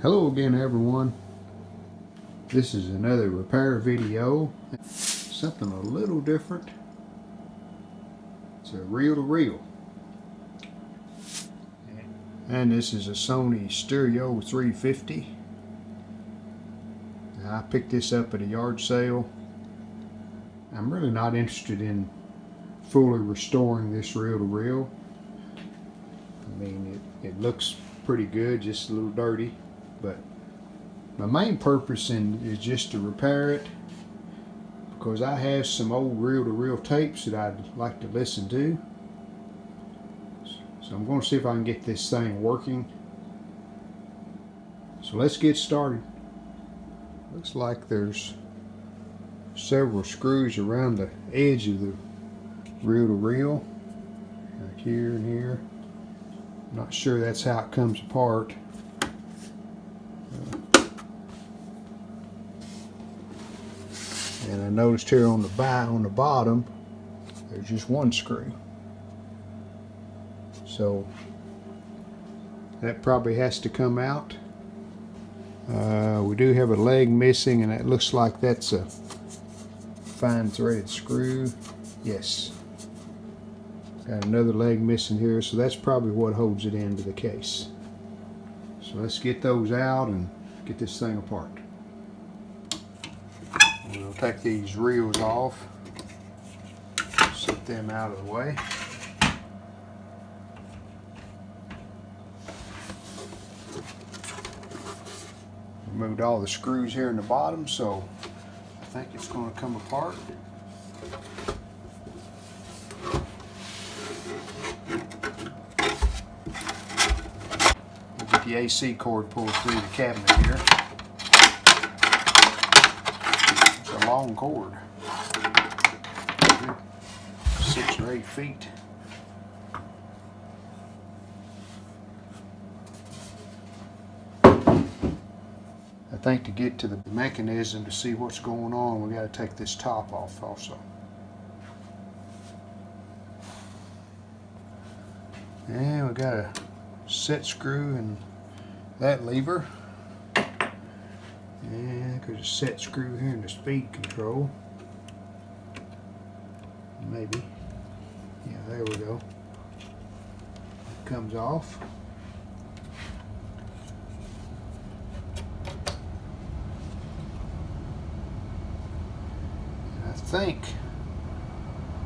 Hello again everyone. This is another repair video. Something a little different. It's a reel-to-reel. And this is a Sony Stereo 350. I picked this up at a yard sale. I'm really not interested in fully restoring this reel-to-reel. I mean, it looks pretty good, just a little dirty. But my main purpose is just to repair it, because I have some old reel-to-reel tapes that I'd like to listen to. So I'm going to see if I can get this thing working. So let's get started. Looks like there's several screws around the edge of the reel-to-reel, like here and here. I'm not sure that's how it comes apart. And I noticed here on the bottom, there's just one screw. So that probably has to come out. We do have a leg missing, and it looks like that's a fine threaded screw. Yes. Got another leg missing here, so that's probably what holds it into the case. So let's get those out and get this thing apart. We'll take these reels off, set them out of the way. Removed all the screws here in the bottom, so I think it's going to come apart. We'll get the AC cord pulled through the cabinet here. It's a long cord, 6 or 8 feet. I think to get to the mechanism to see what's going on, we got to take this top off also. And we got a set screw in that lever. And there's a set screw here in the speed control. Maybe. Yeah, there we go. It comes off. I think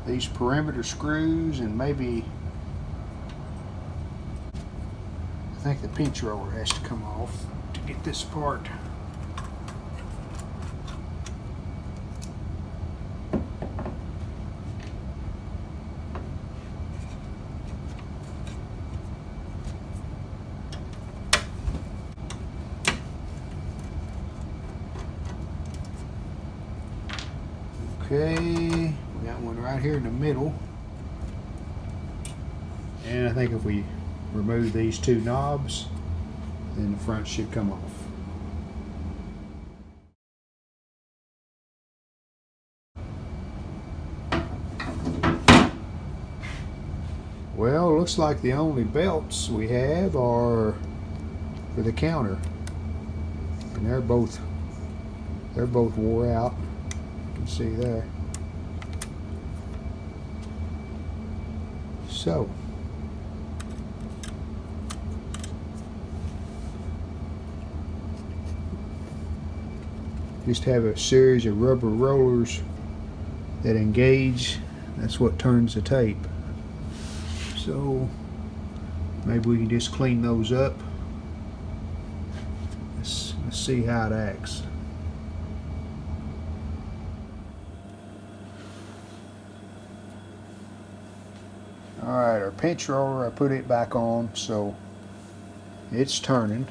these perimeter screws, and maybe I think the pinch roller has to come off to get this apart. Okay, we got one right here in the middle. And I think if we remove these 2 knobs, then the front should come off. Well, looks like the only belts we have are for the counter. And they're both wore out. You can see there. So just have a series of rubber rollers that engage. That's what turns the tape. So maybe we can just clean those up. Let's see how it acts. Alright, our pinch roller, I put it back on, so it's turning.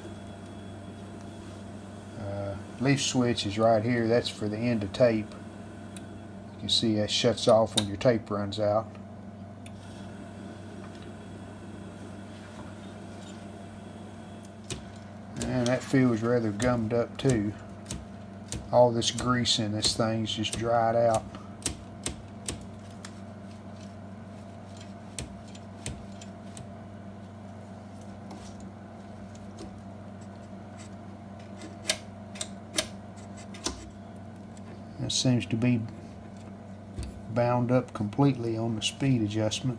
Leaf switch is right here. That's for the end of tape. You can see that shuts off when your tape runs out. And that feels rather gummed up too. All this grease in this thing's just dried out. It seems to be bound up completely on the speed adjustment.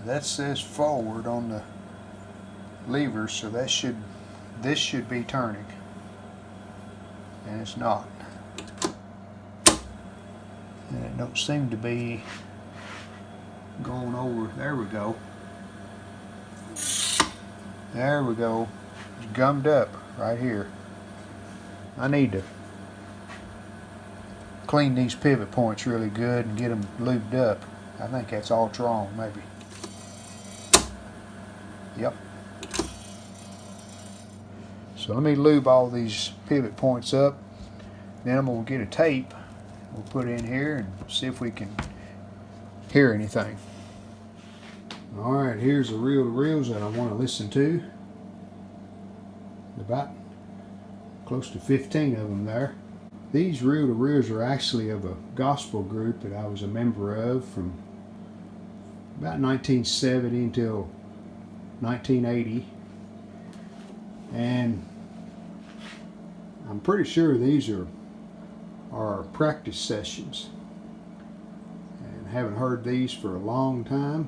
That says forward on the lever, so this should be turning, and it's not. And it don't seem to be going over. There we go. There we go. It's gummed up right here. I need to clean these pivot points really good and get them lubed up. I think that's all wrong, maybe. Yep. So let me lube all these pivot points up. Then I'm going to get a tape we'll put in here and see if we can hear anything. Alright, here's the reel-to-reels that I want to listen to. About close to 15 of them there. These reel-to-reels are actually of a gospel group that I was a member of from about 1970 until 1980. And I'm pretty sure these are practice sessions. And haven't heard these for a long time.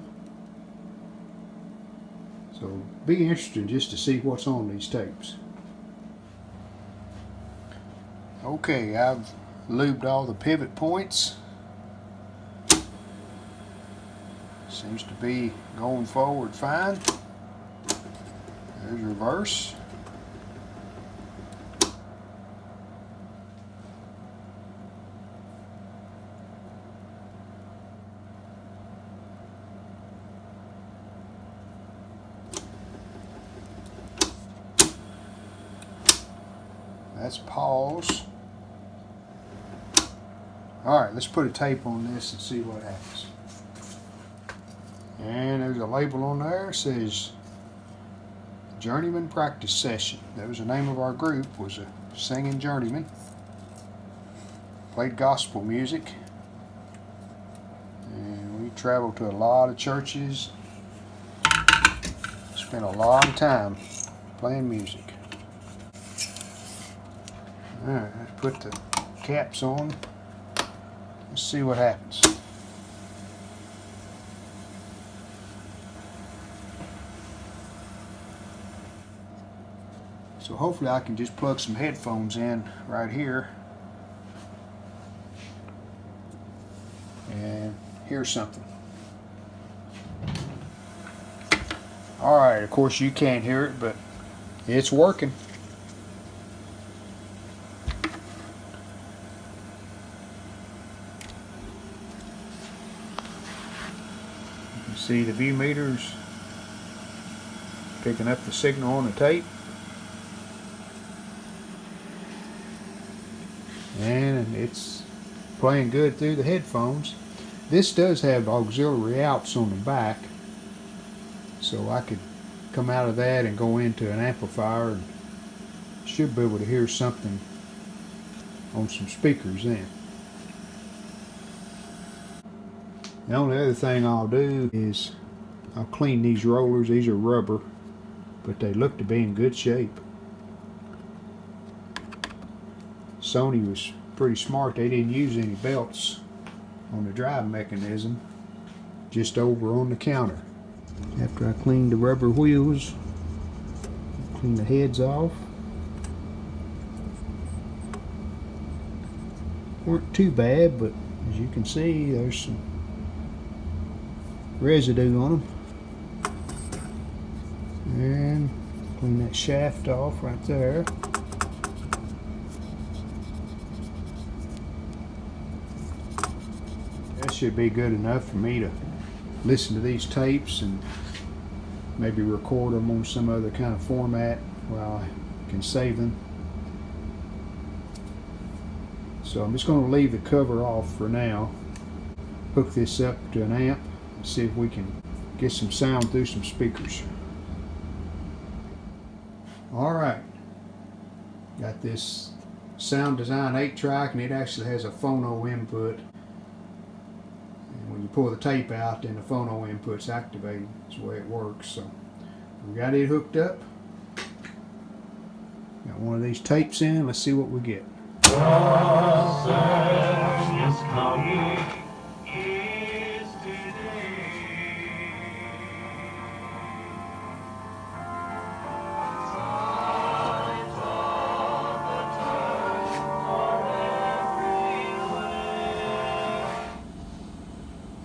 So be interested just to see what's on these tapes. Okay, I've lubed all the pivot points. Seems to be going forward fine. There's reverse. That's pause. Alright, let's put a tape on this and see what happens. And there's a label on there that says Journeyman Practice Session. That was the name of our group, was a singing journeyman. Played gospel music. And we traveled to a lot of churches. Spent a long time playing music. Alright, let's put the caps on. Let's see what happens. So hopefully I can just plug some headphones in right here and hear something. Alright, of course you can't hear it, but it's working. See the view meters picking up the signal on the tape, and it's playing good through the headphones. This does have auxiliary outs on the back, so I could come out of that and go into an amplifier and should be able to hear something on some speakers then. The only other thing I'll do is I'll clean these rollers. These are rubber, but they look to be in good shape. Sony was pretty smart. They didn't use any belts on the drive mechanism, just over on the counter. After I cleaned the rubber wheels, clean the heads off. Weren't too bad, but as you can see, there's some residue on them. And clean that shaft off right there. That should be good enough for me to listen to these tapes and maybe record them on some other kind of format where I can save them. So I'm just going to leave the cover off for now. Hook this up to an amp. See if we can get some sound through some speakers. Alright, got this Sound Design 8-track, and it actually has a phono input, and when you pull the tape out then the phono input's activated. That's the way it works. So we got it hooked up. Got Got one of these tapes in. Let's see what we get.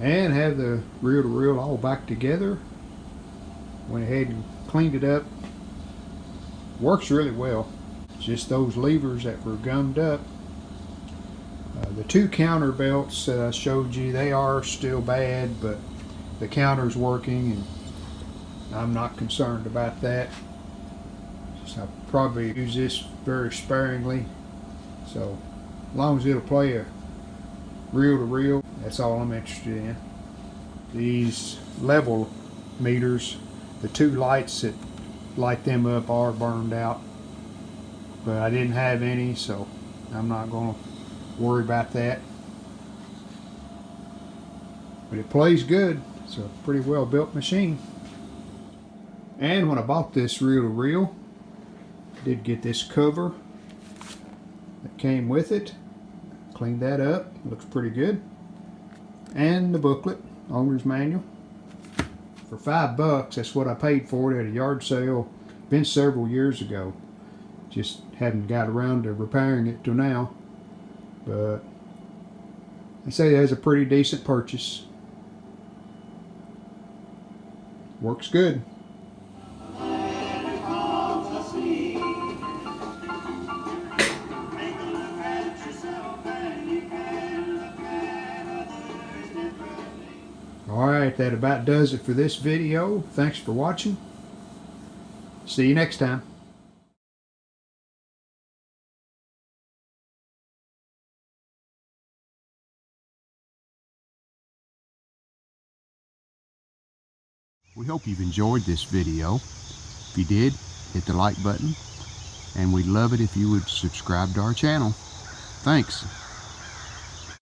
And have the reel-to-reel all back together. Went ahead and cleaned it up. Works really well. Just those levers that were gummed up. The two counter belts that I showed you, they are still bad, but the counter's working and I'm not concerned about that. So I'll probably use this very sparingly. So as long as it'll play a reel-to-reel, that's all I'm interested in. These level meters, the two lights that light them up are burned out, but I didn't have any, so I'm not going to worry about that. But it plays good. It's a pretty well built machine. And when I bought this reel-to-reel, I did get this cover that came with it. Cleaned that up. Looks pretty good. And the booklet, owner's manual. For $5, that's what I paid for it at a yard sale. Been several years ago. Just haven't got around to repairing it till now. But I say that's a pretty decent purchase. Works good. Alright, that about does it for this video. Thanks for watching. See you next time. We hope you've enjoyed this video. If you did, hit the like button, and we'd love it if you would subscribe to our channel. Thanks.